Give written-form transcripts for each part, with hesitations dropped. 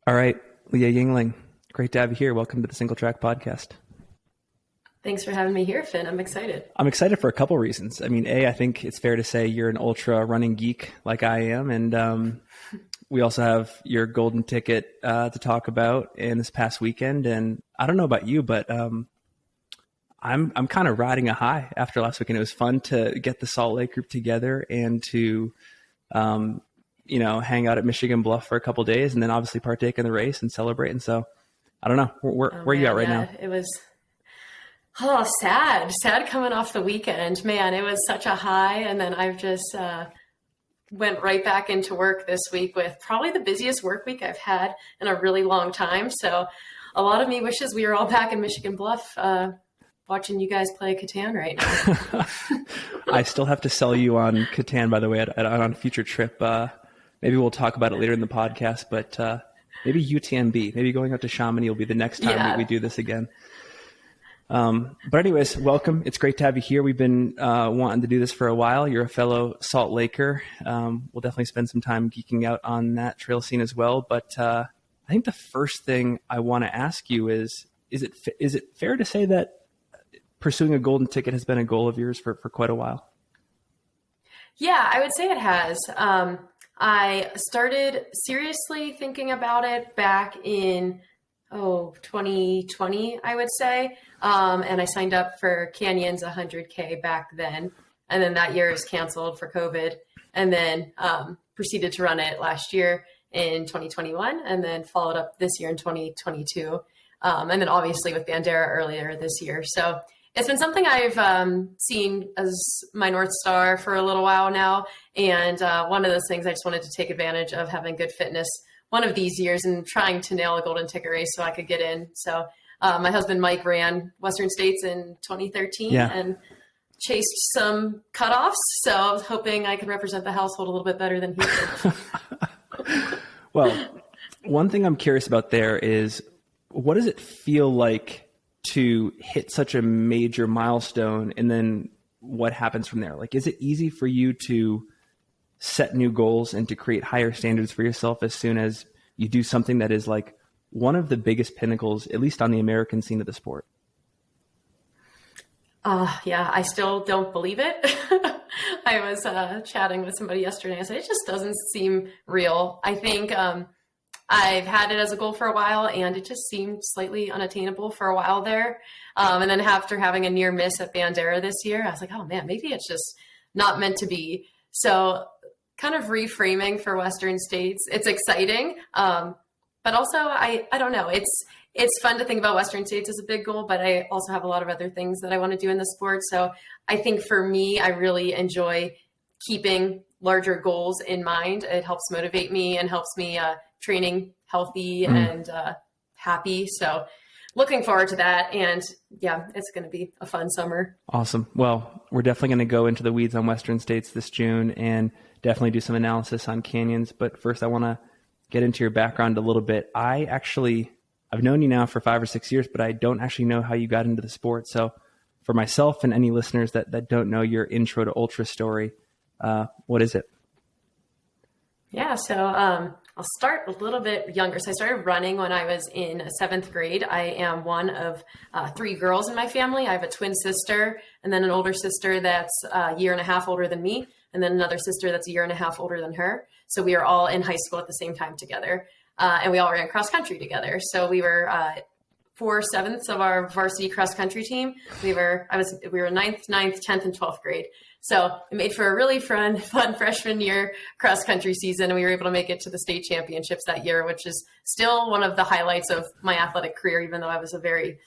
All right, Leah Yingling, great to have you here. Welcome to the Single Track Podcast. Thanks for having me here, Finn. I'm excited. I'm excited for a couple reasons. I mean, I think it's fair to say you're an ultra running geek like I am, and we also have your golden ticket to talk about in this past weekend. And I don't know about you, but I'm kind of riding a high after last weekend. It was fun to get the Salt Lake group together and to hang out at Michigan Bluff for a couple days, and then obviously partake in the race and celebrate. And so, I don't know, where are you at right now? It was sad coming off the weekend. Man, it was such a high, and then I've just went right back into work this week with probably the busiest work week I've had in a really long time. So, a lot of me wishes we were all back in Michigan Bluff. Watching you guys play Catan right now. I still have to sell you on Catan, by the way, on a future trip. Maybe we'll talk about it later in the podcast, but maybe UTMB, maybe going out to Chamonix will be the next time we do this again. But anyways, welcome. It's great to have you here. We've been wanting to do this for a while. You're a fellow Salt Laker. We'll definitely spend some time geeking out on that trail scene as well. But I think the first thing I want to ask you is it fair to say that pursuing a golden ticket has been a goal of yours for quite a while? Yeah, I would say it has. I started seriously thinking about it back in 2020, I would say. And I signed up for Canyon's 100K back then. And then that year is canceled for COVID. And then proceeded to run it last year in 2021, and then followed up this year in 2022. And then obviously with Bandera earlier this year. So it's been something I've seen as my North Star for a little while now. And one of those things I just wanted to take advantage of having good fitness one of these years and trying to nail a golden ticket race so I could get in. So my husband, Mike, ran Western States in 2013 and chased some cutoffs. So I was hoping I could represent the household a little bit better than he did. Well, one thing I'm curious about there is, what does it feel like to hit such a major milestone, and then what happens from there? Like, is it easy for you to set new goals and to create higher standards for yourself as soon as you do something that is like one of the biggest pinnacles, at least on the American scene of the sport? Yeah, I still don't believe it. I was chatting with somebody yesterday. I said, it just doesn't seem real. I think I've had it as a goal for a while, and it just seemed slightly unattainable for a while there. And then after having a near miss at Bandera this year, I was like, oh man, maybe it's just not meant to be. So kind of reframing for Western States. It's exciting. But also I don't know. It's fun to think about Western States as a big goal, but I also have a lot of other things that I want to do in the sport. So I think for me, I really enjoy keeping larger goals in mind. It helps motivate me and helps me training healthy and happy. So looking forward to that. And yeah, it's going to be a fun summer. Awesome. Well, we're definitely going to go into the weeds on Western States this June and definitely do some analysis on canyons. But first I want to get into your background a little bit. I've known you now for 5 or 6 years, but I don't actually know how you got into the sport. So for myself and any listeners that don't know your intro to ultra story, what is it? Yeah, so I'll start a little bit younger. So I started running when I was in 7th grade. I am one of 3 girls in my family. I have a twin sister and then an older sister that's a year and a half older than me, and then another sister that's a year and a half older than her. So we are all in high school at the same time together. And we all ran cross country together. So we were 4/7 of our varsity cross country team. We were 9th, 10th, and 12th grade. So it made for a really fun freshman year cross country season. And we were able to make it to the state championships that year, which is still one of the highlights of my athletic career, even though I was a very,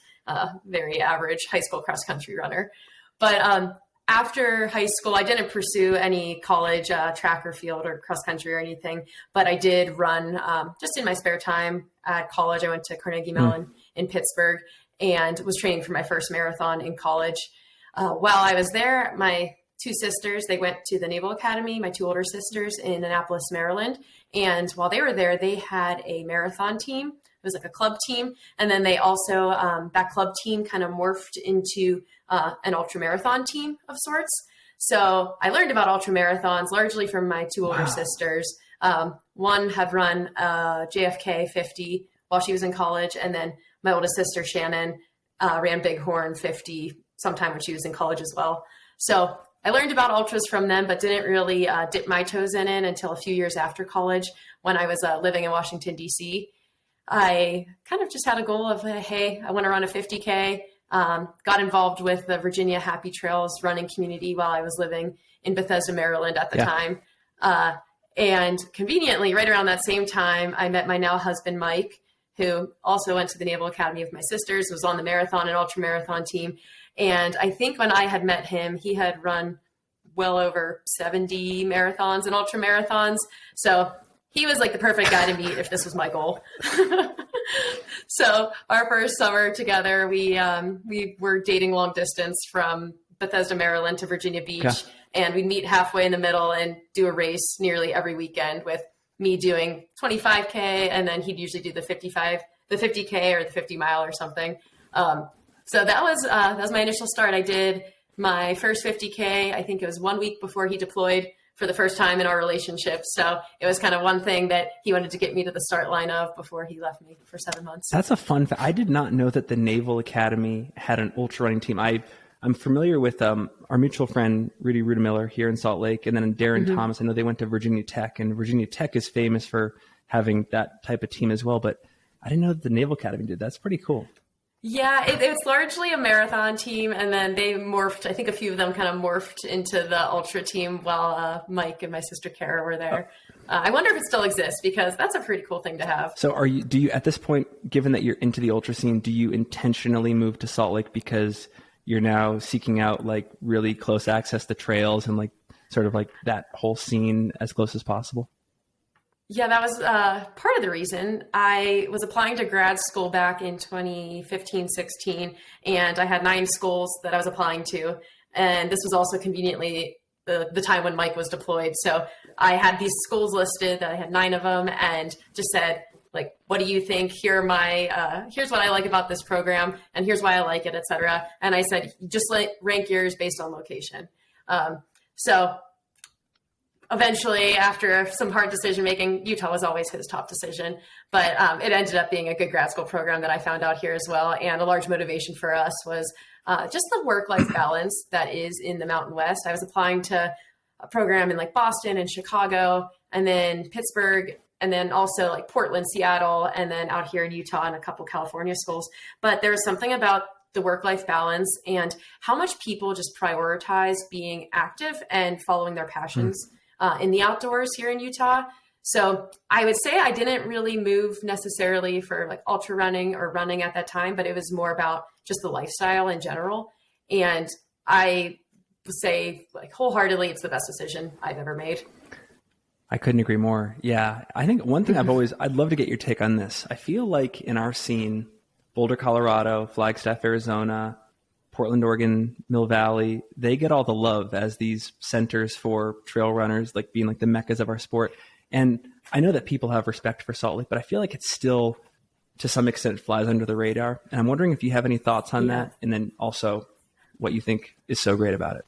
very average high school cross country runner. But after high school, I didn't pursue any college track or field or cross country or anything, but I did run just in my spare time at college. I went to Carnegie Mellon in Pittsburgh and was training for my first marathon in college. While I was there, my 2 sisters, they went to the Naval Academy, my 2 older sisters in Annapolis, Maryland. And while they were there, they had a marathon team. It was like a club team. And then they also, that club team kind of morphed into an ultra marathon team of sorts. So I learned about ultra marathons largely from my 2 older sisters. One had run JFK 50 while she was in college. And then my oldest sister, Shannon, ran Bighorn 50 sometime when she was in college as well. So I learned about ultras from them, but didn't really dip my toes in it until a few years after college when I was living in Washington, D.C. I kind of just had a goal of, hey, I want to run a 50K. Got involved with the Virginia Happy Trails running community while I was living in Bethesda, Maryland at the time. And conveniently, right around that same time, I met my now husband, Mike, who also went to the Naval Academy of my sisters, was on the marathon and ultra marathon team. And I think when I had met him, he had run well over 70 marathons and ultra marathons. So he was like the perfect guy to meet if this was my goal. So our first summer together, we were dating long distance from Bethesda, Maryland to Virginia Beach. And we'd meet halfway in the middle and do a race nearly every weekend, with me doing 25K. And then he'd usually do the 50K or the 50 mile or something. So that was my initial start. I did my first 50K. I think it was 1 week before he deployed for the first time in our relationship. So it was kind of one thing that he wanted to get me to the start line of before he left me for 7 months. That's a fun fact. I did not know that the Naval Academy had an ultra running team. I'm familiar with our mutual friend, Rudy Rudemiller here in Salt Lake, and then Darren Thomas. I know they went to Virginia Tech, and Virginia Tech is famous for having that type of team as well. But I didn't know that the Naval Academy did. That's pretty cool. Yeah, it's largely a marathon team, and then they morphed. I think a few of them kind of morphed into the ultra team while Mike and my sister Kara were there. I wonder if it still exists, because that's a pretty cool thing to have. So do you, at this point, given that you're into the ultra scene, do you intentionally move to Salt Lake because you're now seeking out like really close access to trails and like sort of like that whole scene as close as possible? Yeah, that was part of the reason. I was applying to grad school back in 2015-16, and I had 9 schools that I was applying to. And this was also conveniently the time when Mike was deployed. So I had these schools listed. I had 9 of them, and just said, like, what do you think? Here are my, here's what I like about this program, and here's why I like it, et cetera. And I said, just rank yours based on location. So eventually, after some hard decision making, Utah was always his top decision, but it ended up being a good grad school program that I found out here as well. And a large motivation for us was just the work-life balance that is in the Mountain West. I was applying to a program in like Boston and Chicago, and then Pittsburgh, and then also like Portland, Seattle, and then out here in Utah and a couple California schools. But there was something about the work-life balance and how much people just prioritize being active and following their passions in the outdoors here in Utah. So I would say I didn't really move necessarily for like ultra running or running at that time, but it was more about just the lifestyle in general. And I would say like wholeheartedly, it's the best decision I've ever made. I couldn't agree more. Yeah. I think one thing I'd love to get your take on this. I feel like in our scene, Boulder, Colorado, Flagstaff, Arizona, Portland, Oregon, Mill Valley, they get all the love as these centers for trail runners, like being like the meccas of our sport. And I know that people have respect for Salt Lake, but I feel like it's still, to some extent, flies under the radar. And I'm wondering if you have any thoughts on that, and then also what you think is so great about it.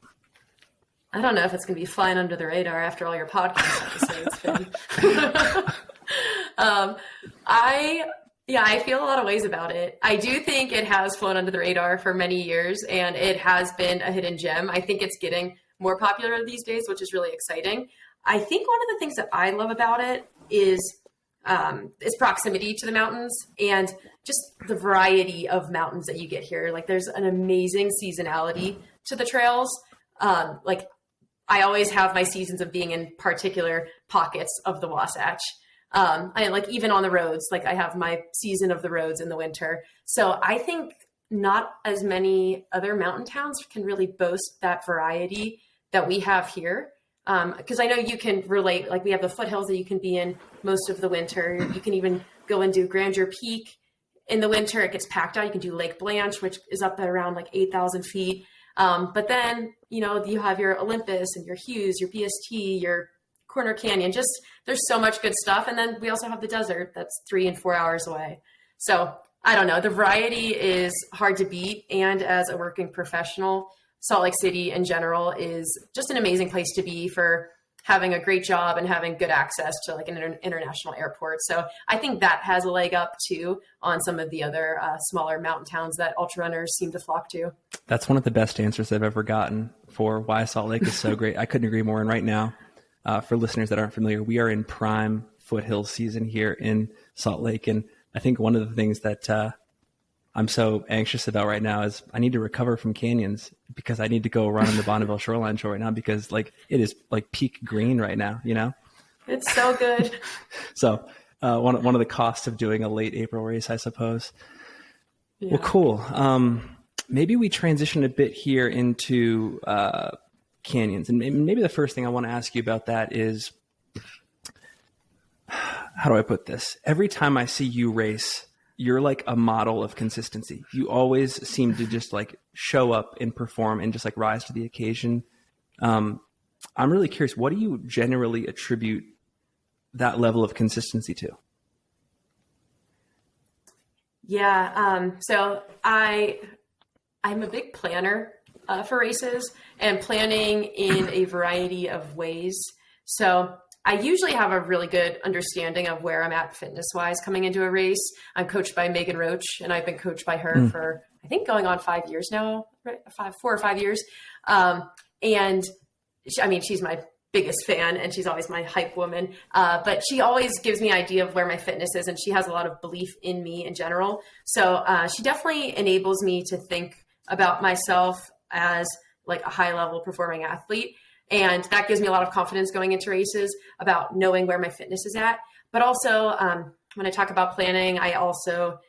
I don't know if it's going to be flying under the radar after all your podcast episodes, Finn. I feel a lot of ways about it. I do think it has flown under the radar for many years, and it has been a hidden gem. I think it's getting more popular these days, which is really exciting. I think one of the things that I love about it is its proximity to the mountains and just the variety of mountains that you get here. Like, there's an amazing seasonality to the trails. Like, I always have my seasons of being in particular pockets of the Wasatch. I like, even on the roads, like I have my season of the roads in the winter. So I think not as many other mountain towns can really boast that variety that we have here. Because I know you can relate, like we have the foothills that you can be in most of the winter. You can even go and do Grandeur Peak in the winter. It gets packed out. You can do Lake Blanche, which is up at around like 8,000 feet. But then, you know, you have your Olympus and your Hughes, your BST, your Corner Canyon. Just, there's so much good stuff. And then we also have the desert that's 3 and 4 hours away. So I don't know, the variety is hard to beat. And as a working professional, Salt Lake City in general is just an amazing place to be for having a great job and having good access to like an international airport. So I think that has a leg up too on some of the other smaller mountain towns that ultra runners seem to flock to. That's one of the best answers I've ever gotten for why Salt Lake is so great. I couldn't agree more. And right now, for listeners that aren't familiar, we are in prime foothills season here in Salt Lake. And I think one of the things that I'm so anxious about right now is I need to recover from canyons because I need to go run on the Bonneville Shoreline Trail right now because like it is like peak green right now, you know? It's so good. So one of the costs of doing a late April race, I suppose. Yeah. Well, cool. Maybe we transition a bit here into canyons. And maybe the first thing I want to ask you about that is, how do I put this? Every time I see you race, you're like a model of consistency. You always seem to just like show up and perform and just like rise to the occasion. I'm really curious, what do you generally attribute that level of consistency to? Yeah. So I'm a big planner for races and planning in a variety of ways. So I usually have a really good understanding of where I'm at fitness-wise coming into a race. I'm coached by Megan Roach, and I've been coached by her for, I think, going on 5 years now, right? 4 or 5 years. And she's my biggest fan, and she's always my hype woman. But she always gives me an idea of where my fitness is, and she has a lot of belief in me in general. So she definitely enables me to think about myself as like a high-level performing athlete. And that gives me a lot of confidence going into races about knowing where my fitness is at. But also, when I talk about planning, I also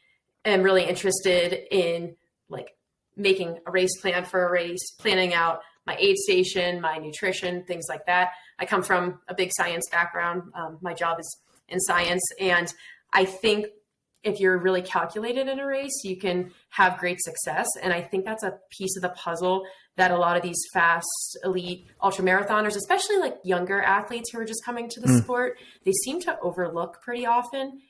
am really interested in like making a race plan for a race, planning out my aid station, my nutrition, things like that. I come from a big science background. My job is in science. And I think if you're really calculated in a race, you can have great success. And I think that's a piece of the puzzle that a lot of these fast, elite ultra marathoners, especially like younger athletes who are just coming to the sport, they seem to overlook pretty often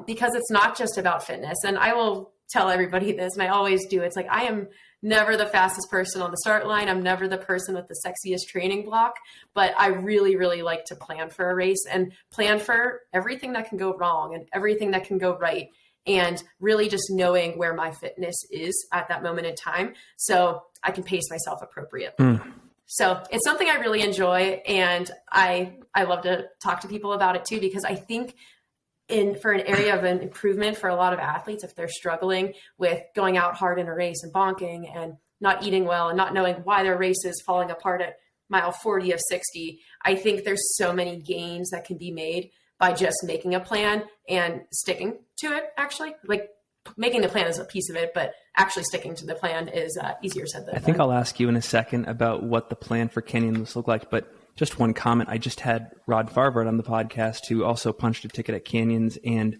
because it's not just about fitness. And I will tell everybody this, and I always do. It's like, I am never the fastest person on the start line. I'm never the person with the sexiest training block, but I really, really like to plan for a race and plan for everything that can go wrong and everything that can go right. And really just knowing where my fitness is at that moment in time so I can pace myself appropriately. So it's something I really enjoy, and I love to talk to people about it too, because I think for an area of an improvement for a lot of athletes, if they're struggling with going out hard in a race and bonking and not eating well and not knowing why their race is falling apart at mile 40 of 60, I think there's so many gains that can be made by just making a plan and sticking to it. Actually, like making the plan is a piece of it, but actually sticking to the plan is easier said than done. I think I'll ask you in a second about what the plan for canyons look like, but just one comment. I just had Rod Farvard on the podcast who also punched a ticket at canyons, and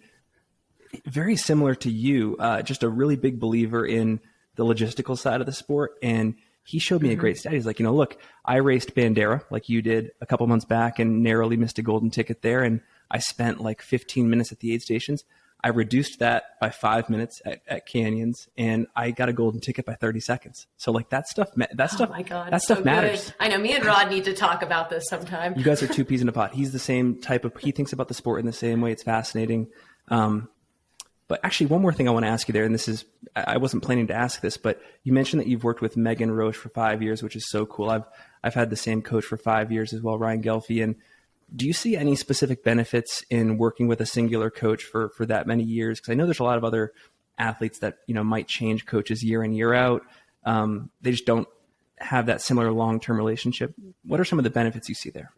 very similar to you, just a really big believer in the logistical side of the sport. And he showed me a great stat. He's like, look, I raced Bandera like you did a couple months back and narrowly missed a golden ticket there. And I spent like 15 minutes at the aid stations. I reduced that by 5 minutes at canyons, and I got a golden ticket by 30 seconds. So like that stuff, oh my God, that stuff matters. Good. I know me and Rod need to talk about this sometime. You guys are two peas in a pod. He's the same type of, he thinks about the sport in the same way. It's fascinating. But actually one more thing I want to ask you there, and this is, I wasn't planning to ask this, but you mentioned that you've worked with Megan Roche for 5 years, which is so cool. I've had the same coach for 5 years as well, Ryan Gelfie. And do you see any specific benefits in working with a singular coach for that many years? Because I know there's a lot of other athletes that, might change coaches year in, year out. They just don't have that similar long-term relationship. What are some of the benefits you see there?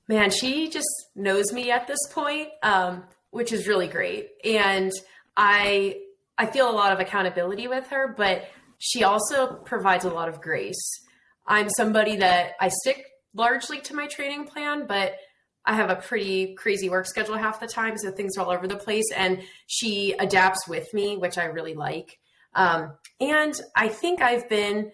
Man, she just knows me at this point, which is really great. And I feel a lot of accountability with her, but she also provides a lot of grace. I'm somebody that I stick largely to my training plan, but I have a pretty crazy work schedule half the time, so things are all over the place, and she adapts with me, which I really like. And I think I've been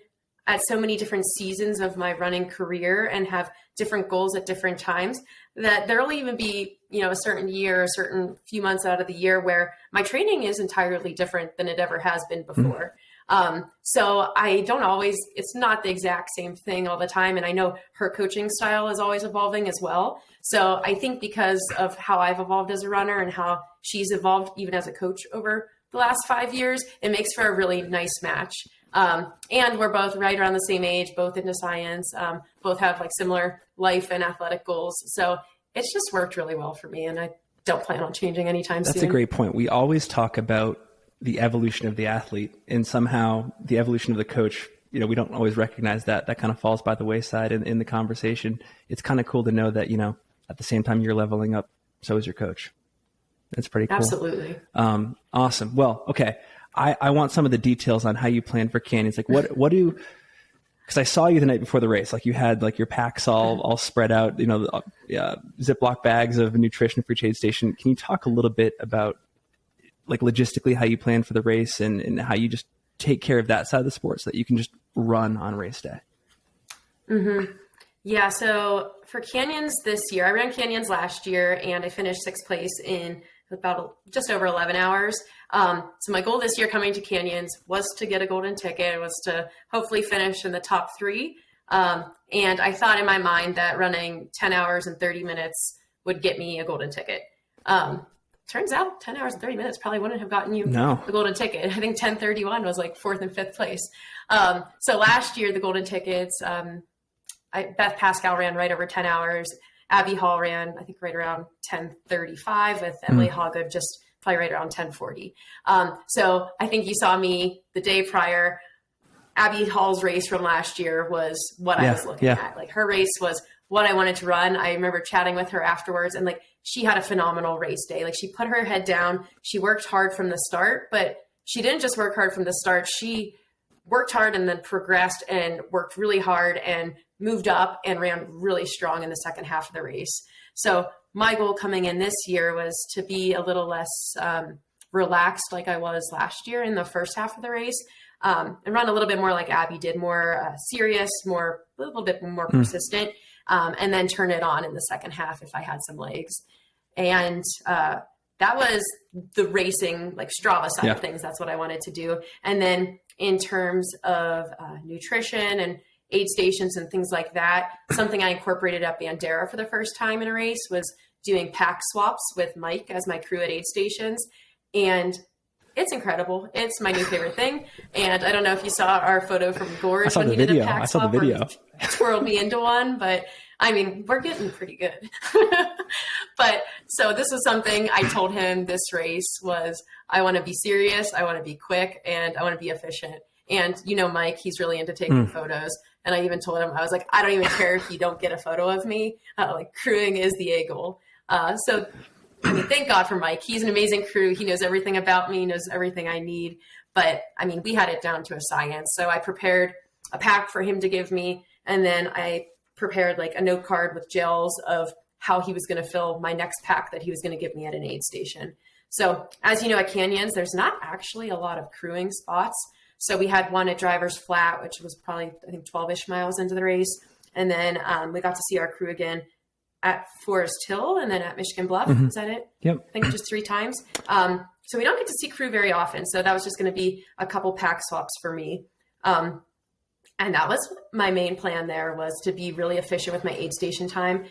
at so many different seasons of my running career and have different goals at different times that there'll even be, a certain year, a certain few months out of the year where my training is entirely different than it ever has been before. So I don't always, it's not the exact same thing all the time. And I know her coaching style is always evolving as well. So I think because of how I've evolved as a runner and how she's evolved even as a coach over the last 5 years, it makes for a really nice match. And we're both right around the same age, both into science, both have like similar life and athletic goals. So it's just worked really well for me, and I don't plan on changing anytime soon. That's a great point. We always talk about the evolution of the athlete, and somehow the evolution of the coach, we don't always recognize that. That kind of falls by the wayside in the conversation. It's kind of cool to know that, at the same time you're leveling up, so is your coach. That's pretty cool. Absolutely. Awesome. Well, okay. I want some of the details on how you plan for canyons. Like because I saw you the night before the race, like you had like your packs all spread out, Ziploc bags of nutrition for each aid station. Can you talk a little bit about like logistically how you plan for the race and how you just take care of that side of the sport so that you can just run on race day? Mm-hmm. Yeah. So for canyons this year, I ran canyons last year and I finished 6th place in about just over 11 hours. So my goal this year coming to canyons was to get a golden ticket, was to hopefully finish in the top 3. And I thought in my mind that running 10 hours and 30 minutes would get me a golden ticket. Turns out 10 hours and 30 minutes probably wouldn't have gotten you the golden ticket. I think 10:31 was like 4th and 5th place. So last year, the golden tickets, Beth Pascal ran right over 10 hours. Abby Hall ran, I think, right around 10:35 with Emily Hoggood just probably right around 10:40. So I think you saw me the day prior. Abby Hall's race from last year was what I was looking at. Like her race was what I wanted to run. I remember chatting with her afterwards, and like she had a phenomenal race day. Like she put her head down. She worked hard from the start, but she didn't just work hard from the start. She worked hard and then progressed and worked really hard and moved up and ran really strong in the second half of the race. So my goal coming in this year was to be a little less relaxed like I was last year in the first half of the race, and run a little bit more like Abby did, more serious, a little bit more persistent, and then turn it on in the second half if I had some legs. And that was the racing, like Strava side of things. That's what I wanted to do. And then in terms of nutrition and aid stations and things like that, something I incorporated at Bandera for the first time in a race was doing pack swaps with Mike as my crew at aid stations. And it's incredible. It's my new favorite thing. And I don't know if you saw our photo from Gorge when he did a pack swap. I saw the video. He twirled me into one, but I mean, we're getting pretty good. But so this was something I told him this race was, I want to be serious, I want to be quick, and I want to be efficient. And Mike, he's really into taking photos. And I even told him, I was like, I don't even care if you don't get a photo of me. Like crewing is the A goal. So I mean, thank God for Mike. He's an amazing crew. He knows everything about me, knows everything I need. But I mean, we had it down to a science. So I prepared a pack for him to give me. And then I prepared like a note card with gels of how he was going to fill my next pack that he was going to give me at an aid station. So as you know, at canyons, there's not actually a lot of crewing spots. So we had one at Driver's Flat, which was probably, I think, 12-ish miles into the race. And then we got to see our crew again at Forest Hill and then at Michigan Bluff. Is that it? Yep. I think just 3 times. So we don't get to see crew very often. So that was just going to be a couple pack swaps for me. And that was my main plan there, was to be really efficient with my aid station time.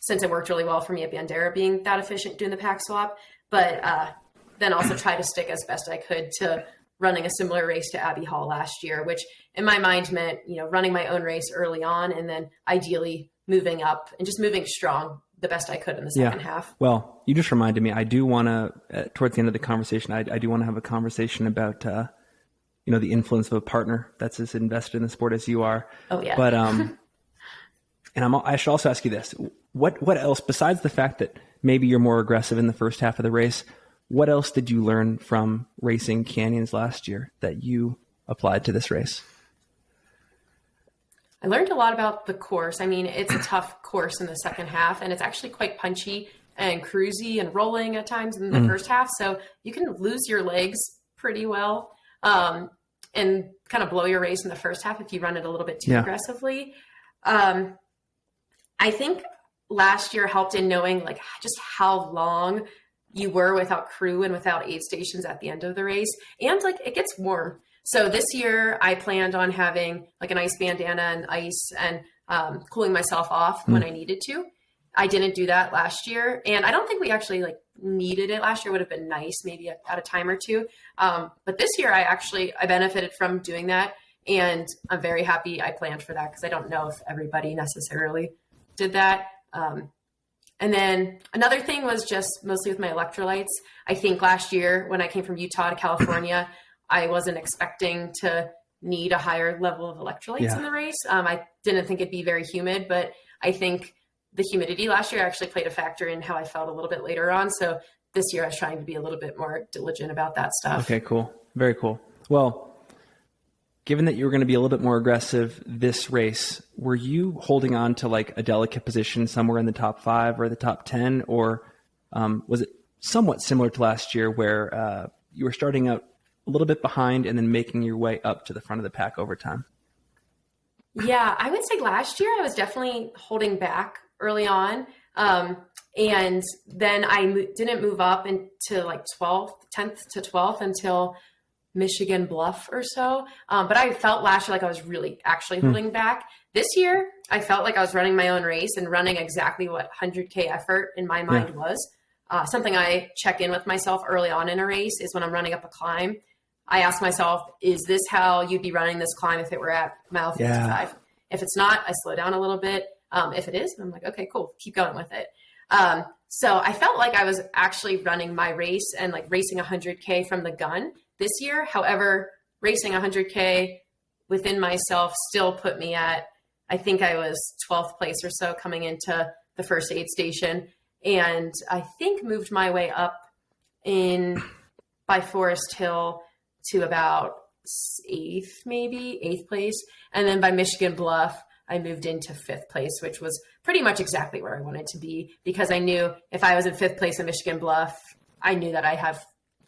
Since it worked really well for me at Bandera being that efficient doing the pack swap, but then also try to stick as best I could to running a similar race to Abby Hall last year, which in my mind meant, running my own race early on and then ideally moving up and just moving strong the best I could in the second half. Well, you just reminded me, I do want to, towards the end of the conversation, I do want to have a conversation about, the influence of a partner that's as invested in the sport as you are. Oh yeah. But, and I should also ask you this, what else, besides the fact that maybe you're more aggressive in the first half of the race, what else did you learn from racing canyons last year that you applied to this race? I learned a lot about the course. I mean, it's a tough course in the second half, and it's actually quite punchy and cruisy and rolling at times in the first half. So you can lose your legs pretty well and kind of blow your race in the first half if you run it a little bit too aggressively. I think last year helped in knowing like just how long you were without crew and without aid stations at the end of the race. And like it gets warm. So this year I planned on having like an ice bandana and ice and cooling myself off when I needed to. I didn't do that last year. And I don't think we actually like needed it last year. Would have been nice, maybe at a time or two. But this year I benefited from doing that. And I'm very happy I planned for that because I don't know if everybody necessarily did that. And then another thing was just mostly with my electrolytes. I think last year when I came from Utah to California, I wasn't expecting to need a higher level of electrolytes in the race. I didn't think it'd be very humid, but I think the humidity last year actually played a factor in how I felt a little bit later on. So this year I was trying to be a little bit more diligent about that stuff. Okay, cool. Very cool. Well, given that you were going to be a little bit more aggressive this race, were you holding on to like a delicate position somewhere in the top 5 or the top 10? Or was it somewhat similar to last year where you were starting out a little bit behind and then making your way up to the front of the pack over time? Yeah, I would say last year I was definitely holding back early on. And then I didn't move up into like 10th to 12th until Michigan Bluff or so. But I felt last year like I was really actually holding back. This year, I felt like I was running my own race and running exactly what 100K effort in my mind was. Something I check in with myself early on in a race is when I'm running up a climb. I ask myself, is this how you'd be running this climb if it were at mile 55? Yeah. If it's not, I slow down a little bit. If it is, I'm like, okay, cool, keep going with it. So I felt like I was actually running my race and like racing 100K from the gun this year. However, racing 100K within myself still put me at, I think I was 12th place or so coming into the first aid station. And I think moved my way up by Forest Hill to about 8th place. And then by Michigan Bluff, I moved into 5th place, which was pretty much exactly where I wanted to be, because I knew if I was in 5th place in Michigan Bluff, I knew that I have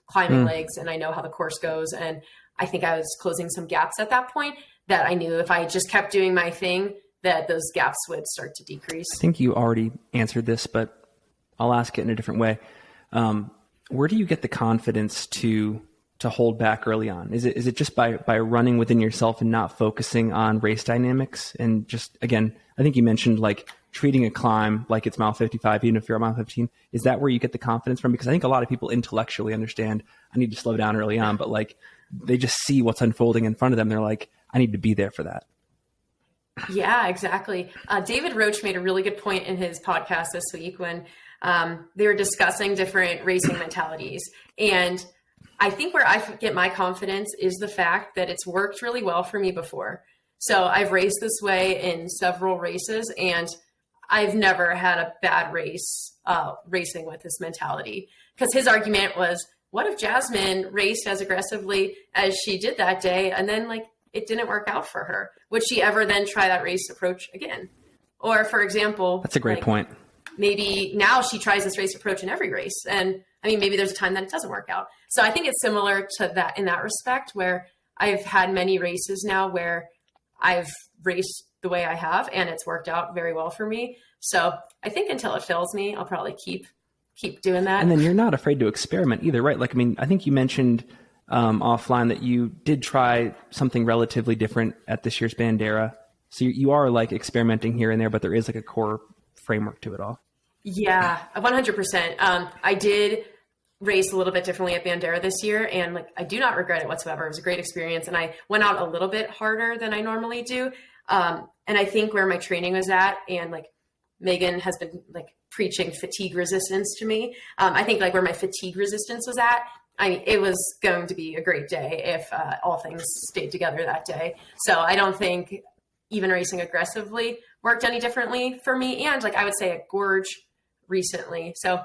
climbing legs and I know how the course goes. And I think I was closing some gaps at that point that I knew if I just kept doing my thing, that those gaps would start to decrease. I think you already answered this, but I'll ask it in a different way. Where do you get the confidence to hold back early on? Is it just by running within yourself and not focusing on race dynamics? And just, again, I think you mentioned like treating a climb like it's mile 55, even if you're at mile 15. Is that where you get the confidence from? Because I think a lot of people intellectually understand I need to slow down early on, but like they just see what's unfolding in front of them. They're like, I need to be there for that. Yeah, exactly. David Roach made a really good point in his podcast this week when they were discussing different racing mentalities. And I think where I get my confidence is the fact that it's worked really well for me before. So I've raced this way in several races, and I've never had a bad race racing with this mentality. Because his argument was, what if Jasmine raced as aggressively as she did that day, and then like it didn't work out for her? Would she ever then try that race approach again? Or for example, that's a great point. Maybe now she tries this race approach in every race. And I mean, maybe there's a time that it doesn't work out. So I think it's similar to that in that respect, where I've had many races now where I've raced the way I have and it's worked out very well for me. So I think until it fails me, I'll probably keep doing that. And then you're not afraid to experiment either, right? Like, I mean, I think you mentioned offline that you did try something relatively different at this year's Bandera. So you are like experimenting here and there, but there is like a core framework to it all. Yeah, 100%. I did race a little bit differently at Bandera this year, and like I do not regret it whatsoever. It was a great experience, and I went out a little bit harder than I normally do. And I think where my training was at, and like Megan has been like preaching fatigue resistance to me. I think like where my fatigue resistance was at, I mean, it was going to be a great day if all things stayed together that day. So I don't think even racing aggressively worked any differently for me. And like I would say at Gorge recently. So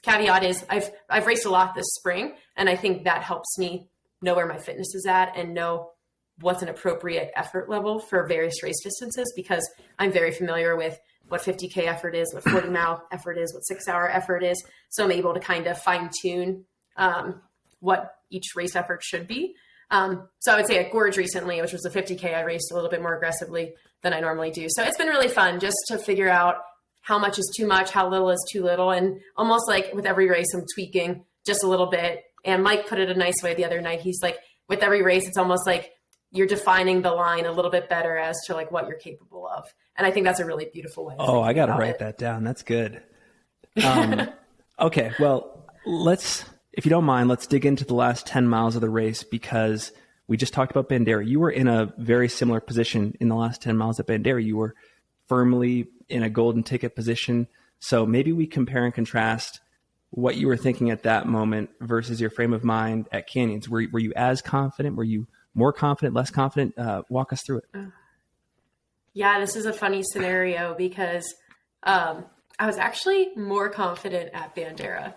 caveat is I've raced a lot this spring, and I think that helps me know where my fitness is at and know what's an appropriate effort level for various race distances, because I'm very familiar with what 50K effort is, what 40 mile effort is, what 6 hour effort is. So I'm able to kind of fine tune what each race effort should be. So I would say at Gorge recently, which was a 50K, I raced a little bit more aggressively than I normally do. So it's been really fun just to figure out how much is too much, how little is too little. And almost like with every race, I'm tweaking just a little bit. And Mike put it a nice way the other night. He's like, with every race, it's almost like you're defining the line a little bit better as to like what you're capable of. And I think that's a really beautiful way. Oh, I got to write that down. That's good. Okay. Well, if you don't mind, let's dig into the last 10 miles of the race, because we just talked about Bandera. You were in a very similar position in the last 10 miles at Bandera. You were firmly in a golden ticket position. So maybe we compare and contrast what you were thinking at that moment versus your frame of mind at Canyons. Were you as confident? Were you more confident, less confident? Walk us through it. Yeah, this is a funny scenario because I was actually more confident at Bandera.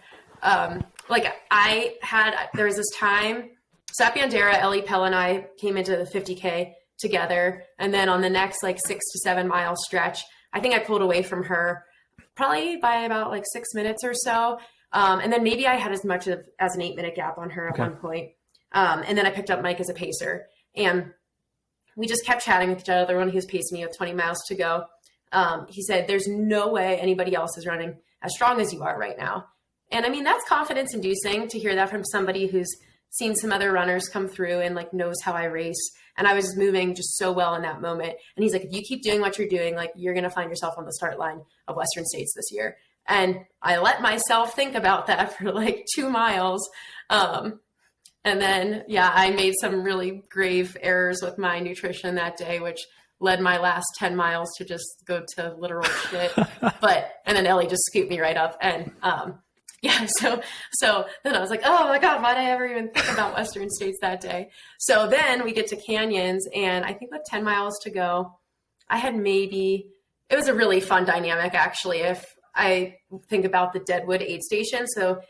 There was this time, so at Bandera, Ellie Pell and I came into the 50K together. And then on the next 6 to 7 mile stretch, I think I pulled away from her probably by about 6 minutes or so. And then maybe I had as much as an 8-minute gap on her at one point. And then I picked up Mike as a pacer, and we just kept chatting with each other when he was pacing me with 20 miles to go. He said, there's no way anybody else is running as strong as you are right now. And I mean, that's confidence inducing to hear that from somebody who's seen some other runners come through and knows how I race. And I was just moving just so well in that moment. And he's like, if you keep doing what you're doing, you're going to find yourself on the start line of Western States this year. And I let myself think about that for 2 miles. And then, I made some really grave errors with my nutrition that day, which led my last 10 miles to just go to literal shit. And then Ellie just scooped me right up. And, so then I was like, oh my God, why did I ever even think about Western States that day? So then we get to Canyons, and I think with 10 miles to go, it was a really fun dynamic, actually. If I think about the Deadwood aid station. So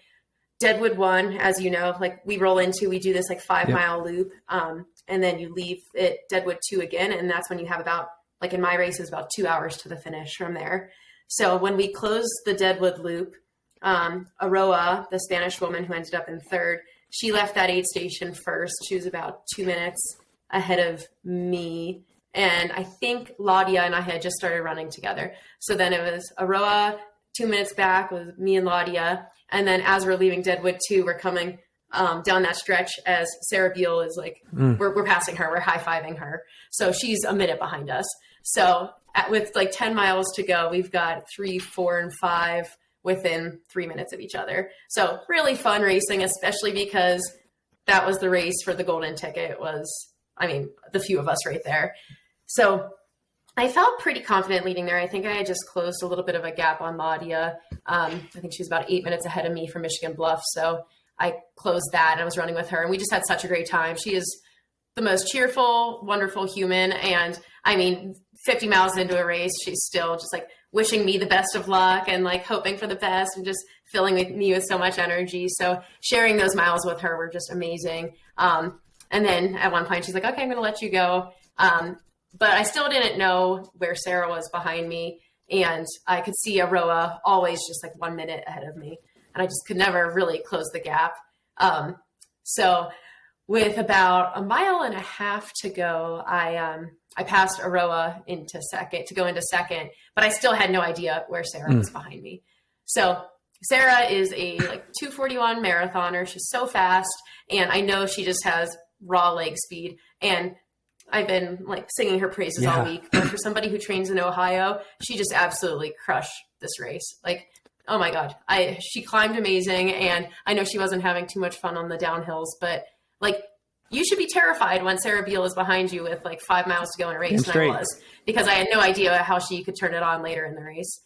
Deadwood 1, as you know, we roll into, we do this 5-mile loop. And then you leave at Deadwood 2 again. And that's when you have about, in my race, is about 2 hours to the finish from there. So when we close the Deadwood loop, Aroa, the Spanish woman who ended up in third, she left that aid station first. She was about 2 minutes ahead of me. And I think Ladia and I had just started running together. So then it was Aroa 2 minutes back with me and Ladia. And then as we're leaving Deadwood 2, we're coming down that stretch as Sarah Beal is we're passing her, we're high-fiving her. So she's a minute behind us. So with 10 miles to go, we've got 3, 4, and 5 within 3 minutes of each other. So really fun racing, especially because that was the race for the golden ticket the few of us right there. So I felt pretty confident leading there. I think I had just closed a little bit of a gap on Ladia. I think she was about 8 minutes ahead of me from Michigan Bluff. So I closed that and I was running with her, and we just had such a great time. She is the most cheerful, wonderful human. And 50 miles into a race, she's still just wishing me the best of luck and hoping for the best and just filling me with so much energy. So sharing those miles with her were just amazing. And then at one point she's like, okay, I'm going to let you go. But I still didn't know where Sarah was behind me. And I could see Aroa always just 1 minute ahead of me. And I just could never really close the gap. So with about 1.5 miles to go, I passed Aroa to go into second, but I still had no idea where Sarah was behind me. So Sarah is a 2:41 marathoner. She's so fast, and I know she just has raw leg speed. And I've been singing her praises all week. But for somebody who trains in Ohio, she just absolutely crushed this race. Oh my God, she climbed amazing, and I know she wasn't having too much fun on the downhills, but you should be terrified when Sarah Beal is behind you with 5 miles to go in a race. And I was, because I had no idea how she could turn it on later in the race.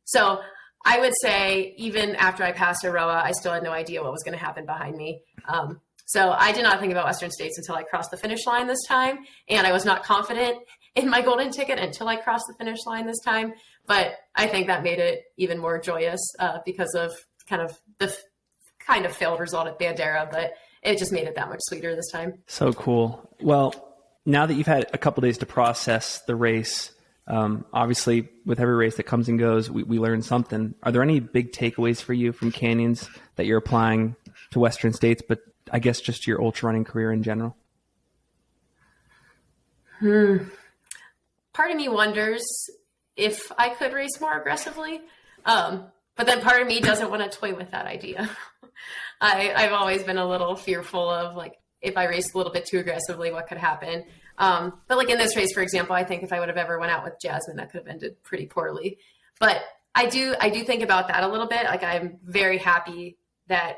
So I would say even after I passed Aroa, I still had no idea what was going to happen behind me. So I did not think about Western States until I crossed the finish line this time. And I was not confident in my golden ticket until I crossed the finish line this time. But I think that made it even more joyous because of the failed result at Bandera. But it just made it that much sweeter this time. So cool. Well, now that you've had a couple days to process the race, obviously with every race that comes and goes, we learn something. Are there any big takeaways for you from Canyons that you're applying to Western States, but I guess just your ultra running career in general? Part of me wonders if I could race more aggressively. But then part of me doesn't want to toy with that idea. I've always been a little fearful of if I raced a little bit too aggressively, what could happen. But like in this race, for example, I think if I would have ever went out with Jasmine, that could have ended pretty poorly. But I do think about that a little bit. Like I'm very happy that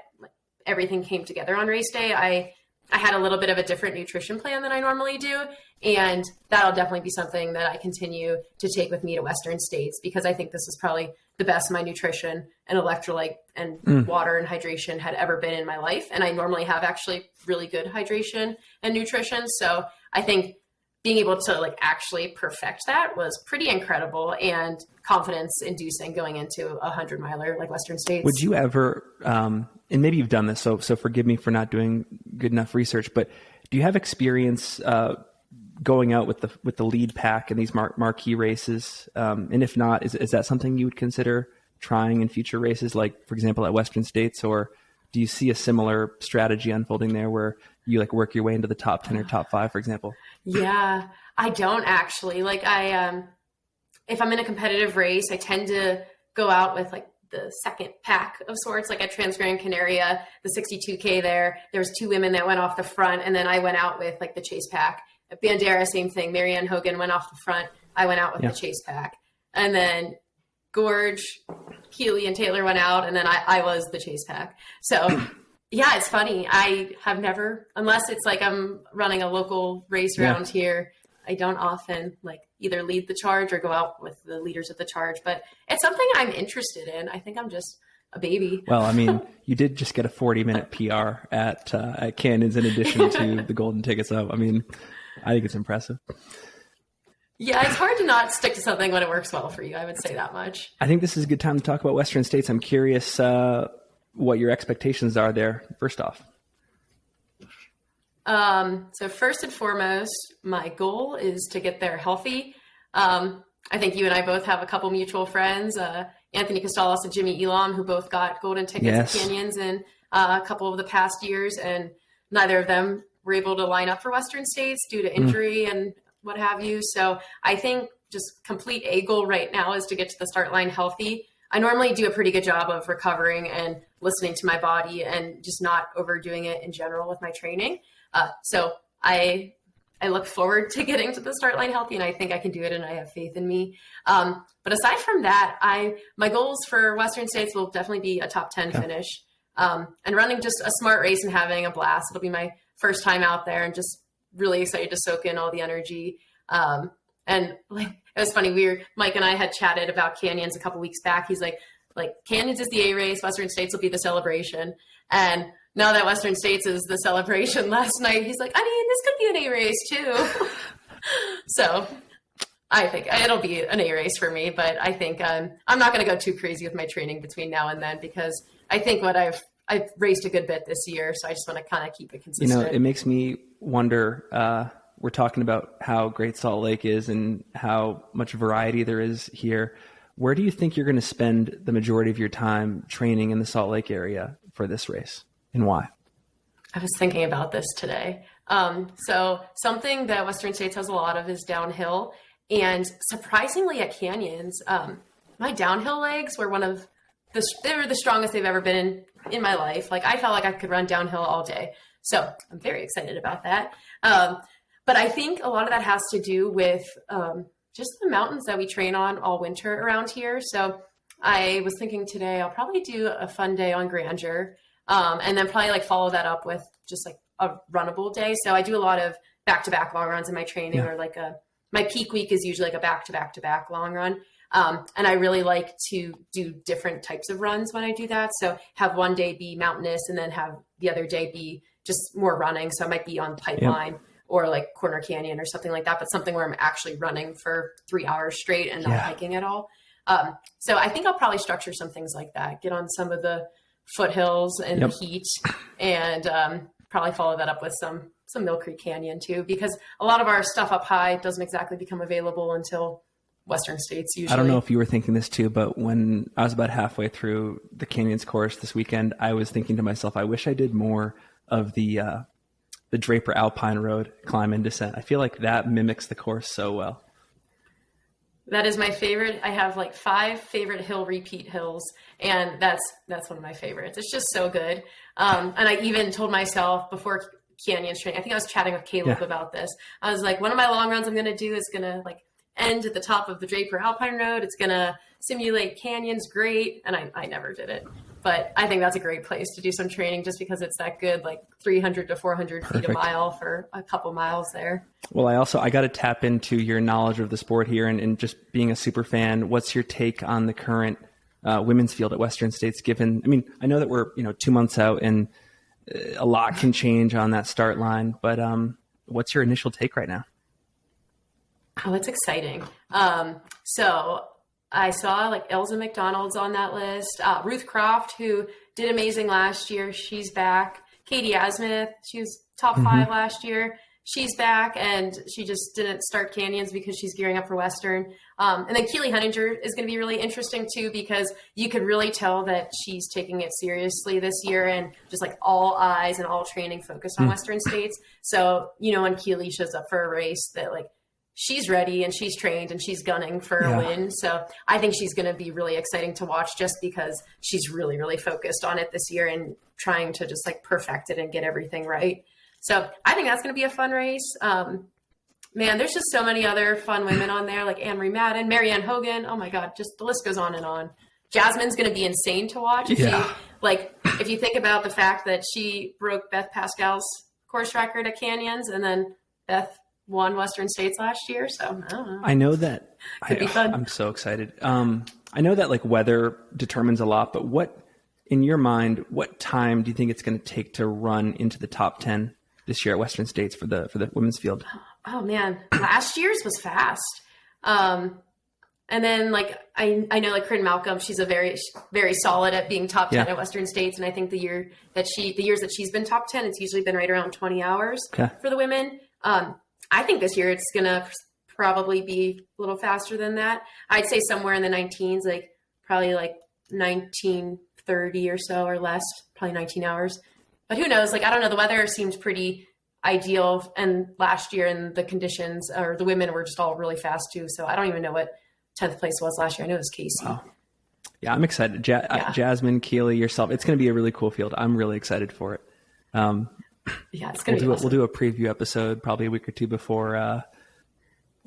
everything came together on race day. I had a little bit of a different nutrition plan than I normally do. And that'll definitely be something that I continue to take with me to Western States, because I think this is probably the best my nutrition and electrolyte and water and hydration had ever been in my life. And I normally have actually really good hydration and nutrition. So I think being able to like actually perfect that was pretty incredible and confidence inducing going into a 100-miler like Western States. Would you ever, and maybe you've done this, so forgive me for not doing good enough research, but do you have experience going out with the lead pack in these marquee races? And if not, is that something you would consider trying in future races, like for example at Western States, or do you see a similar strategy unfolding there where you like work your way into the top 10 or top 5, for example? Yeah, I don't actually. Like if I'm in a competitive race, I tend to go out with like the second pack of sorts. Like at Transgran Canaria, the 62K there was 2 women that went off the front, and then I went out with like the chase pack. At Bandera, same thing. Marianne Hogan went off the front. I went out with the chase pack. And then Gorge, Keeley, and Taylor went out, and then I was the chase pack. So yeah, it's funny. I have never, unless it's like I'm running a local race around here, I don't often like either lead the charge or go out with the leaders of the charge, but it's something I'm interested in. I think I'm just a baby. Well, I mean, you did just get a 40-minute PR at Canyons in addition to the golden tickets. So, I mean, I think it's impressive. Yeah, it's hard to not stick to something when it works well for you. I would say that much. I think this is a good time to talk about Western States. I'm curious what your expectations are there, first off. So first and foremost, my goal is to get there healthy. I think you and I both have a couple mutual friends, Anthony Costalos and Jimmy Elam, who both got golden tickets at Canyons in a couple of the past years, and neither of them were able to line up for Western States due to injury and what have you. So I think just complete A goal right now is to get to the start line healthy. I normally do a pretty good job of recovering and listening to my body and just not overdoing it in general with my training. So I look forward to getting to the start line healthy, and I think I can do it, and I have faith in me. But aside from that, my goals for Western States will definitely be a top 10 finish, and running just a smart race and having a blast. It'll be my first time out there, and just really excited to soak in all the energy. And like, it was funny. Mike and I had chatted about Canyons a couple weeks back. He's like Canyons is the A race. Western States will be the celebration. And now that Western States is the celebration last night, he's like, I mean, this could be an A race too. So I think it'll be an A race for me, but I think I'm not going to go too crazy with my training between now and then, because I think I've raced a good bit this year. So I just want to kind of keep it consistent. It makes me wonder, we're talking about how great Salt Lake is and how much variety there is here. Where do you think you're going to spend the majority of your time training in the Salt Lake area for this race, and why? I was thinking about this today. So something that Western States has a lot of is downhill, and surprisingly at Canyons, my downhill legs were they were the strongest they've ever been in my life. Like I felt like I could run downhill all day. So I'm very excited about that. But I think a lot of that has to do with just the mountains that we train on all winter around here. So I was thinking today I'll probably do a fun day on Grandeur, and then probably like follow that up with just like a runnable day. So I do a lot of back-to-back long runs in my training, or like my peak week is usually like a back-to-back-to-back long run. And I really like to do different types of runs when I do that. So have one day be mountainous and then have the other day be just more running. So I might be on Pipeline or like Corner Canyon or something like that, but something where I'm actually running for 3 hours straight and not hiking at all. So I think I'll probably structure some things like that, get on some of the foothills and the heat, and probably follow that up with some Mill Creek Canyon too, because a lot of our stuff up high doesn't exactly become available until Western States usually. I don't know if you were thinking this too, but when I was about halfway through the Canyons course this weekend, I was thinking to myself, I wish I did more of the Draper Alpine Road climb and descent. I feel like that mimics the course so well. That is my favorite. I have like 5 favorite hill repeat hills, and that's one of my favorites. It's just so good. And I even told myself before canyons training. I think I was chatting with Caleb about this. I was like, one of my long runs I'm going to do is going to like end at the top of the Draper Alpine Road. It's going to simulate canyons. Great. And I never did it, but I think that's a great place to do some training just because it's that good, like 300 to 400 feet a mile for a couple miles there. Well, I got to tap into your knowledge of the sport here and just being a super fan. What's your take on the current women's field at Western States given, I mean, I know that we're, 2 months out and a lot can change on that start line, but what's your initial take right now? Oh, it's exciting. So I saw like Elsa McDonald's on that list. Ruth Croft, who did amazing last year, she's back. Katie Asmith, she was top 5 last year. She's back, and she just didn't start canyons because she's gearing up for Western. And then Keely Hunninger is going to be really interesting too, because you could really tell that she's taking it seriously this year and just like all eyes and all training focused on Western States. So, when Keely shows up for a race that like, she's ready and she's trained and she's gunning for a win. So I think she's going to be really exciting to watch just because she's really, really focused on it this year and trying to just like perfect it and get everything right. So I think that's going to be a fun race. Man, there's just so many other fun women on there, like Anne-Marie Madden, Marianne Hogan. Oh my God, just the list goes on and on. Jasmine's going to be insane to watch. If you think about the fact that she broke Beth Pascal's course record at Canyons, and then Beth won Western States last year. So I don't know. I know that could be fun. I'm so excited. I know that like weather determines a lot, but in your mind, what time do you think it's going to take to run into the top 10 this year at Western States for the women's field? Oh man, last year's was fast. And then like, I know like Corinne Malcolm, she's a very, very solid at being top 10 at Western States. And I think the years that she's been top 10, it's usually been right around 20 hours for the women. I think this year it's going to probably be a little faster than that. I'd say somewhere in the 19s, like probably like 1930 or so or less, probably 19 hours. But who knows? Like, I don't know. The weather seemed pretty ideal. And last year and the conditions, or the women were just all really fast too. So I don't even know what 10th place was last year. I know it was Casey. Wow. Yeah, I'm excited. Jasmine, Keely, yourself. It's going to be a really cool field. I'm really excited for it. It's going to be awesome. We'll do a preview episode probably a week or two before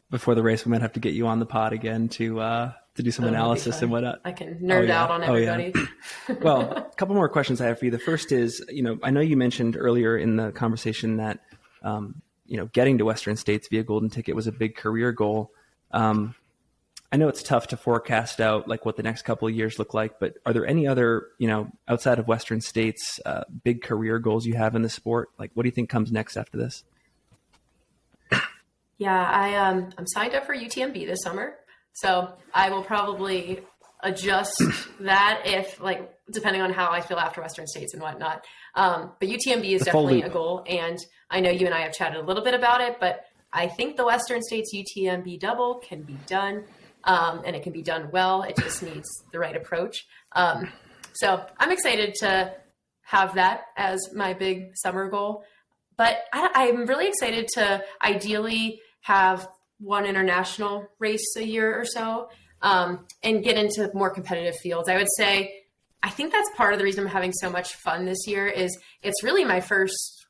the race. We might have to get you on the pod again to do some analysis and whatnot. I can nerd out on everybody. Well, a couple more questions I have for you. The first is, I know you mentioned earlier in the conversation that, getting to Western States via Golden Ticket was a big career goal. I know it's tough to forecast out like what the next couple of years look like, but are there any other, outside of Western States, big career goals you have in the sport? Like, what do you think comes next after this? Yeah, I'm signed up for UTMB this summer. So I will probably adjust that if like, depending on how I feel after Western States and whatnot. But UTMB is definitely a goal. And I know you and I have chatted a little bit about it, but I think the Western States UTMB double can be done. And it can be done well. It just needs the right approach. So I'm excited to have that as my big summer goal. But I'm really excited to ideally have one international race a year or so, and get into more competitive fields. I would say, I think that's part of the reason I'm having so much fun this year is it's really my first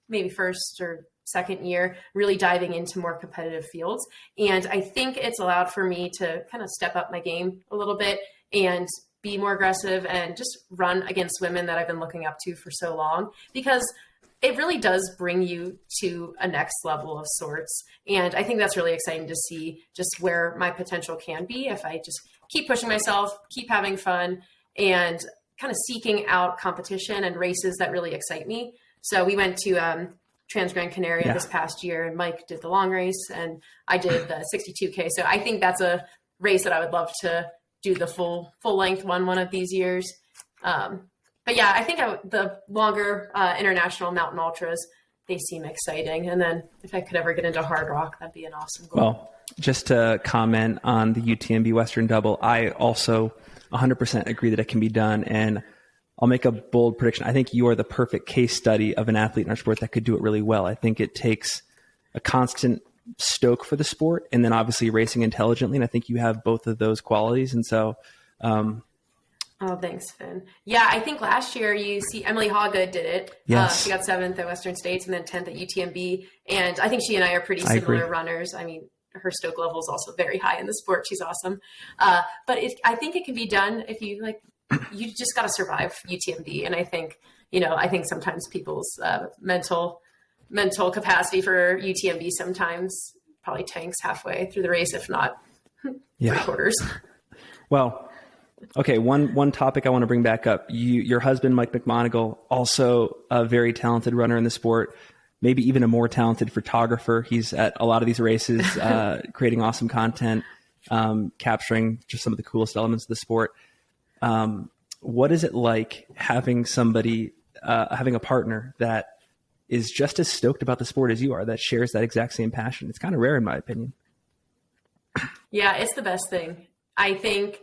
or second year really diving into more competitive fields. And I think it's allowed for me to kind of step up my game a little bit and be more aggressive and just run against women that I've been looking up to for so long, because it really does bring you to a next level of sorts. And I think that's really exciting to see just where my potential can be if I just keep pushing myself, keep having fun, and kind of seeking out competition and races that really excite me. So we went to Trans Gran Canaria this past year, and Mike did the long race and I did the 62K. So I think that's a race that I would love to do the full length one of these years. But yeah, I think the longer international mountain ultras, they seem exciting. And then if I could ever get into hard rock, that'd be an awesome goal. Well, just to comment on the UTMB Western Double, I also 100% agree that it can be done. And I'll make a bold prediction. I think you are the perfect case study of an athlete in our sport that could do it really well. I think it takes a constant stoke for the sport and then obviously racing intelligently. And I think you have both of those qualities. And so Oh, thanks, Finn. Yeah, I think last year you see Emily Hawgood did it. Yes. She got 7th at Western States and then 10th at UTMB. And I think she and I are pretty similar runners. I mean, her stoke level is also very high in the sport. She's awesome. But I think it can be done if you you just got to survive UTMB. And I think sometimes people's mental capacity for UTMB sometimes probably tanks halfway through the race, if not 3/4. Well, okay. One topic I want to bring back up. Your husband, Mike McMonagle, also a very talented runner in the sport, maybe even a more talented photographer. He's at a lot of these races, creating awesome content, capturing just some of the coolest elements of the sport. What is it like having having a partner that is just as stoked about the sport as you are, that shares that exact same passion? It's kind of rare in my opinion. Yeah, it's the best thing. I think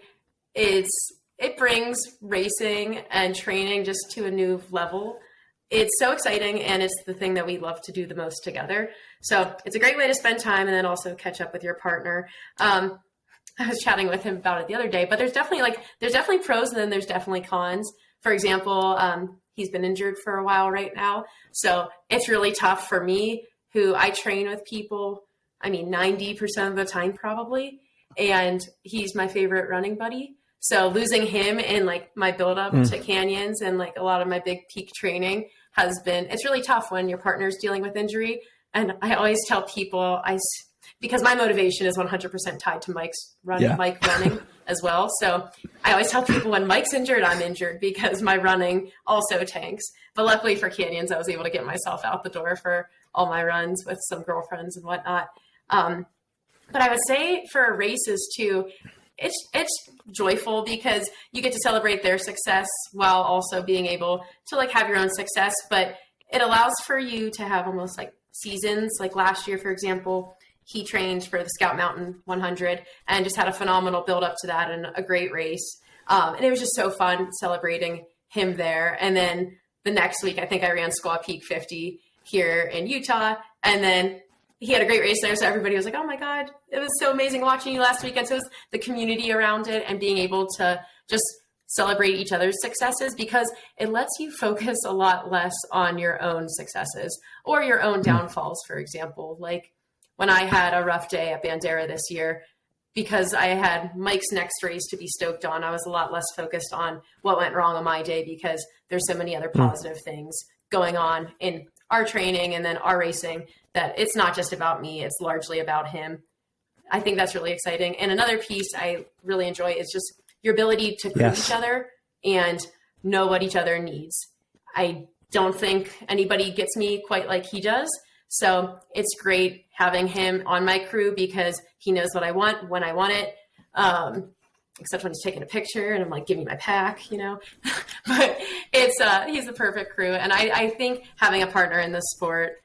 it brings racing and training just to a new level. It's so exciting, and it's the thing that we love to do the most together. So it's a great way to spend time and then also catch up with your partner. I was chatting with him about it the other day, but there's definitely pros and then there's definitely cons. For example, he's been injured for a while right now. So it's really tough for me, who I train with people, 90% of the time probably. And he's my favorite running buddy. So losing him in my build up to canyons and a lot of my big peak training it's really tough when your partner's dealing with injury. And I always tell people because my motivation is 100% tied to Mike running as well. So I always tell people when Mike's injured, I'm injured because my running also tanks. But luckily for canyons, I was able to get myself out the door for all my runs with some girlfriends and whatnot. But I would say for races too, it's joyful because you get to celebrate their success while also being able to have your own success. But it allows for you to have almost seasons. Like last year, for example, he trained for the Scout Mountain 100 and just had a phenomenal build up to that and a great race. And it was just so fun celebrating him there. And then the next week, I think I ran Squaw Peak 50 here in Utah. And then he had a great race there. So everybody was like, oh my God, it was so amazing watching you last weekend. So it was the community around it and being able to just celebrate each other's successes, because it lets you focus a lot less on your own successes or your own downfalls. For example, when I had a rough day at Bandera this year, because I had Mike's next race to be stoked on, I was a lot less focused on what went wrong on my day because there's so many other positive things going on in our training and then our racing that it's not just about me, it's largely about him. I think that's really exciting. And another piece I really enjoy is just your ability to crew each other and know what each other needs. I don't think anybody gets me quite like he does. So it's great having him on my crew because he knows what I want when I want it. Except when he's taking a picture and I'm like, give me my pack, but he's the perfect crew. And I think having a partner in this sport,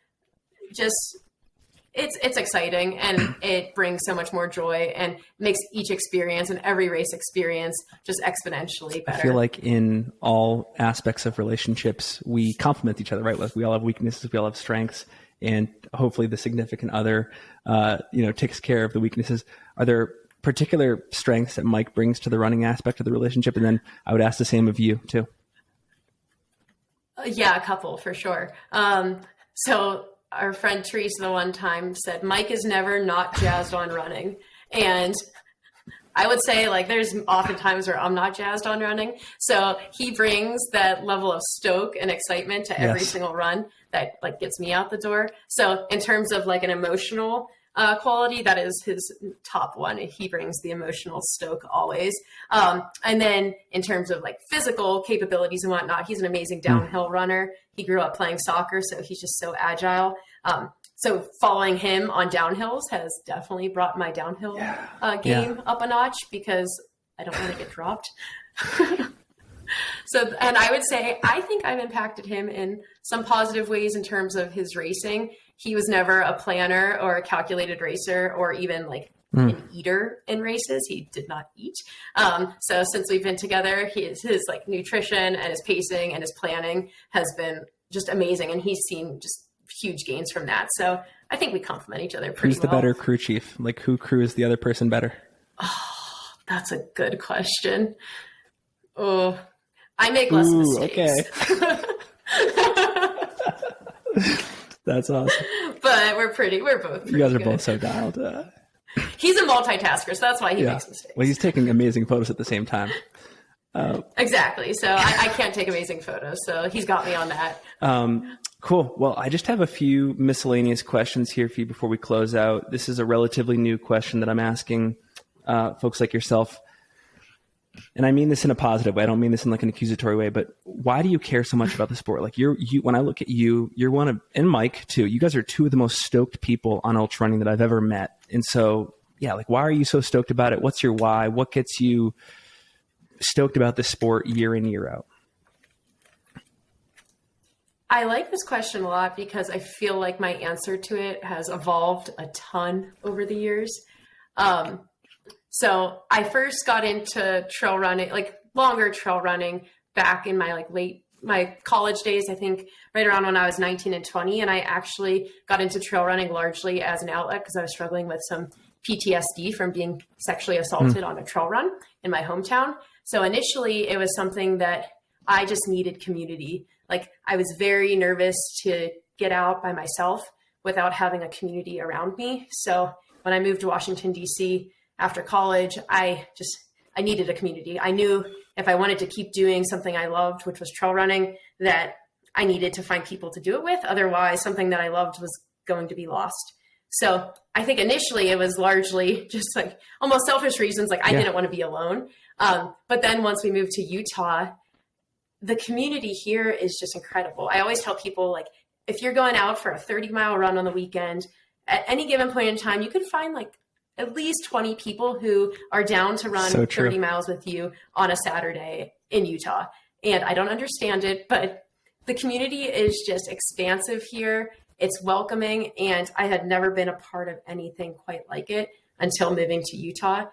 it's exciting and it brings so much more joy and makes each experience and every race experience just exponentially better. I feel like in all aspects of relationships, we complement each other, right? We all have weaknesses, we all have strengths, and hopefully the significant other, takes care of the weaknesses. Are there particular strengths that Mike brings to the running aspect of the relationship? And then I would ask the same of you too. Yeah, a couple for sure. So our friend Teresa the one time said, Mike is never not jazzed on running. And I would say there's often times where I'm not jazzed on running. So he brings that level of stoke and excitement to every single run that gets me out the door. So in terms of an emotional quality, that is his top one. He brings the emotional stoke always. And then in terms of physical capabilities and whatnot, he's an amazing downhill runner. He grew up playing soccer, so he's just so agile. So following him on downhills has definitely brought my downhill game up a notch because I don't want to get dropped. And I would say, I think I've impacted him in some positive ways in terms of his racing. He was never a planner or a calculated racer or even an eater in races. He did not eat. So since we've been together, his nutrition and his pacing and his planning has been just amazing. And he's seen just huge gains from that. So I think we complement each other pretty well. Who's the better crew chief? Who crews the other person better? Oh, that's a good question. Oh, I make less mistakes. Okay. That's awesome. But we're both pretty You guys are good. both so dialed. He's a multitasker, so that's why he makes mistakes. Well, he's taking amazing photos at the same time. Exactly. So I can't take amazing photos. So he's got me on that. Cool. Well, I just have a few miscellaneous questions here for you before we close out. This is a relatively new question that I'm asking folks like yourself. And I mean this in a positive way. I don't mean this in like an accusatory way, but why do you care so much about the sport? Like you, when I look at you, you're one of, and Mike too, you guys are two of the most stoked people on ultra running that I've ever met. And so, yeah, like why are you so stoked about it? What's your why? What gets you stoked about this sport year in, year out? I like this question a lot because I feel like my answer to it has evolved a ton over the years. So I first got into trail running, like longer trail running back in my my college days, I think right around when I was 19 and 20. And I actually got into trail running largely as an outlet because I was struggling with some PTSD from being sexually assaulted on a trail run in my hometown. So initially it was something that I just needed community. Like I was very nervous to get out by myself without having a community around me. So when I moved to Washington, DC, after college, I needed a community. I knew if I wanted to keep doing something I loved, which was trail running, that I needed to find people to do it with. Otherwise, something that I loved was going to be lost. So I think initially it was largely just like almost selfish reasons. Like I didn't want to be alone. But then once we moved to Utah, the community here is just incredible. I always tell people, like, if you're going out for a 30-mile run on the weekend, at any given point in time, you could find like at least 20 people who are down to run 30 miles with you on a Saturday in Utah. And I don't understand it, but the community is just expansive here. It's welcoming. And I had never been a part of anything quite like it until moving to Utah.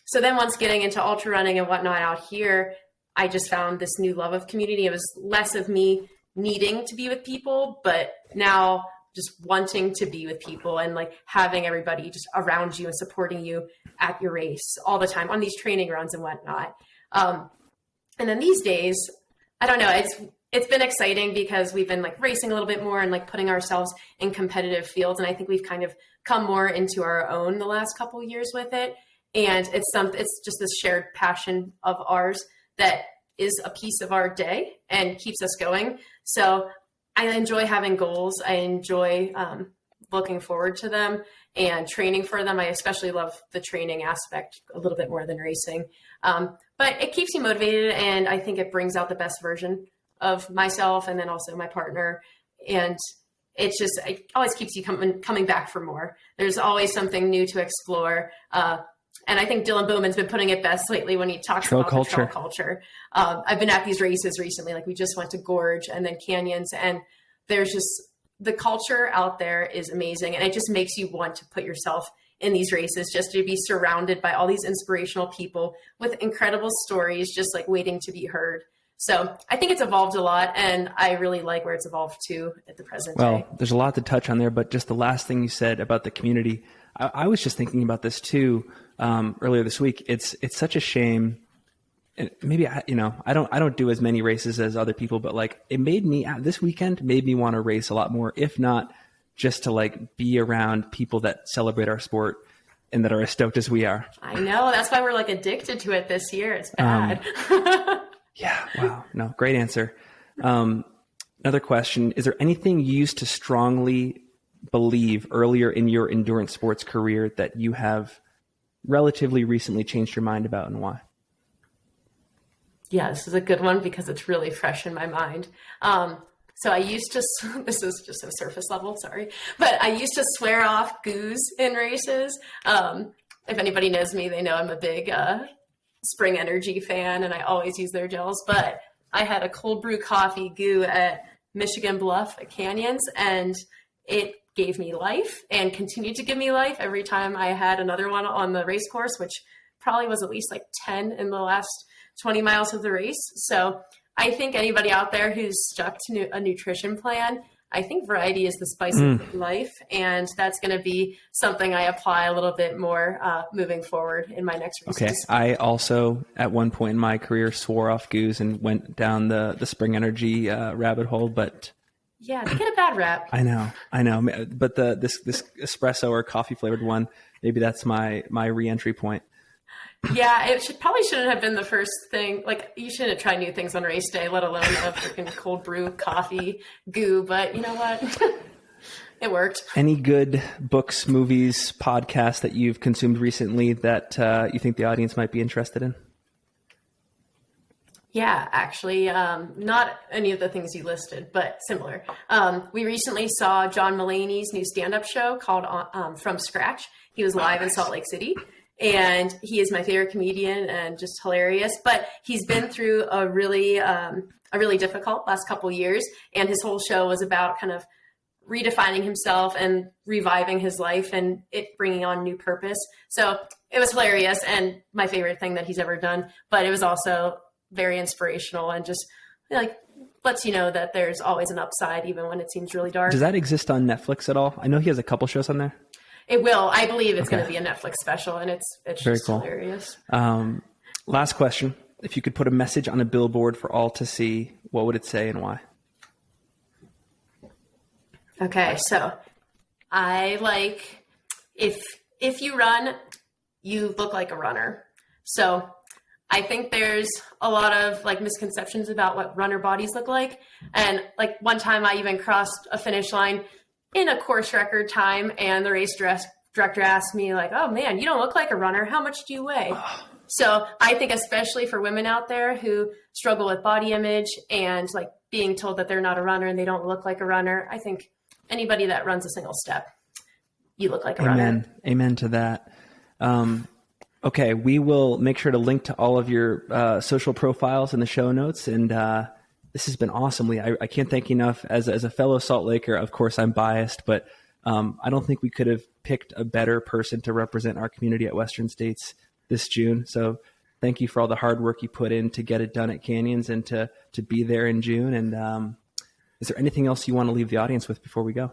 So then once getting into ultra running and whatnot out here, I just found this new love of community. It was less of me needing to be with people, but now just wanting to be with people and like having everybody just around you and supporting you at your race all the time on these training runs and whatnot. And then these days, I don't know, it's been exciting because we've been like racing a little bit more and like putting ourselves in competitive fields. And I think we've kind of come more into our own the last couple of years with it. And it's just this shared passion of ours that is a piece of our day and keeps us going. So I enjoy having goals. I enjoy looking forward to them and training for them. I especially love the training aspect a little bit more than racing. But it keeps you motivated, and I think it brings out the best version of myself and then also my partner. And it always keeps you coming back for more. There's always something new to explore. And I think Dylan Bowman's been putting it best lately when he talks about the trail culture. I've been at these races recently, like we just went to Gorge and then Canyons, and there's just the culture out there is amazing. And it just makes you want to put yourself in these races just to be surrounded by all these inspirational people with incredible stories, just like waiting to be heard. So I think it's evolved a lot, and I really like where it's evolved to at the present day. Well, there's a lot to touch on there, but just the last thing you said about the community, I was just thinking about this too. Earlier this week, it's such a shame. And maybe I don't do as many races as other people, but like this weekend made me want to race a lot more, if not just to like be around people that celebrate our sport and that are as stoked as we are. I know, that's why we're like addicted to it this year. It's bad. Yeah. Wow. No, great answer. Another question: is there anything you used to strongly believe earlier in your endurance sports career that you have relatively recently changed your mind about, and why? Yeah, this is a good one because it's really fresh in my mind. So I used to, this is just a surface level, sorry, but I used to swear off goos in races. If anybody knows me, they know I'm a big Spring Energy fan, and I always use their gels, but I had a cold brew coffee goo at Michigan Bluff at Canyons, and it gave me life and continued to give me life every time I had another one on the race course, which probably was at least like 10 in the last 20 miles of the race. So I think anybody out there who's stuck to a nutrition plan, I think variety is the spice of life. And that's going to be something I apply a little bit more moving forward in my next races. Okay. I also, at one point in my career, swore off goos and went down the Spring Energy rabbit hole, but yeah, they get a bad rap. I know. But this espresso or coffee flavored one, maybe that's my re-entry point. Yeah, it probably shouldn't have been the first thing. Like, you shouldn't try new things on race day, let alone a freaking cold brew coffee goo. But you know what? It worked. Any good books, movies, podcasts that you've consumed recently that you think the audience might be interested in? Yeah, actually, not any of the things you listed, but similar. We recently saw John Mulaney's new stand-up show called From Scratch. He was live in Salt Lake City. And he is my favorite comedian and just hilarious. But he's been through a really difficult last couple of years. And his whole show was about kind of redefining himself and reviving his life and it bringing on new purpose. So it was hilarious and my favorite thing that he's ever done. But it was also very inspirational and just like lets you know that there's always an upside even when it seems really dark. Does that exist on Netflix at all? I know he has a couple shows on there. It will. I believe it's going to be a Netflix special, and it's very just cool. Hilarious. Last question. If you could put a message on a billboard for all to see, what would it say and why? Okay, so I like if you run, you look like a runner. So I think there's a lot of like misconceptions about what runner bodies look like. And like one time I even crossed a finish line in a course record time, and the race director asked me like, "Oh man, you don't look like a runner. How much do you weigh?" So I think especially for women out there who struggle with body image and like being told that they're not a runner and they don't look like a runner, I think anybody that runs a single step, you look like a runner. Amen to that. Okay, we will make sure to link to all of your social profiles in the show notes, and this has been awesome, Leah. I can't thank you enough. As a fellow Salt Laker, of course, I'm biased, but I don't think we could have picked a better person to represent our community at Western States this June. So thank you for all the hard work you put in to get it done at Canyons and to be there in June. And is there anything else you want to leave the audience with before we go?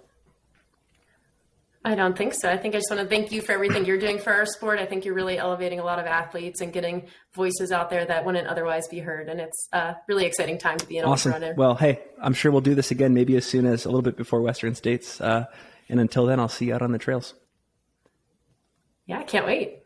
I don't think so. I think I just want to thank you for everything you're doing for our sport. I think you're really elevating a lot of athletes and getting voices out there that wouldn't otherwise be heard. And it's a really exciting time to be an awesome. ultra runner. Well, hey, I'm sure we'll do this again, maybe as soon as a little bit before Western States. And until then, I'll see you out on the trails. Yeah, I can't wait.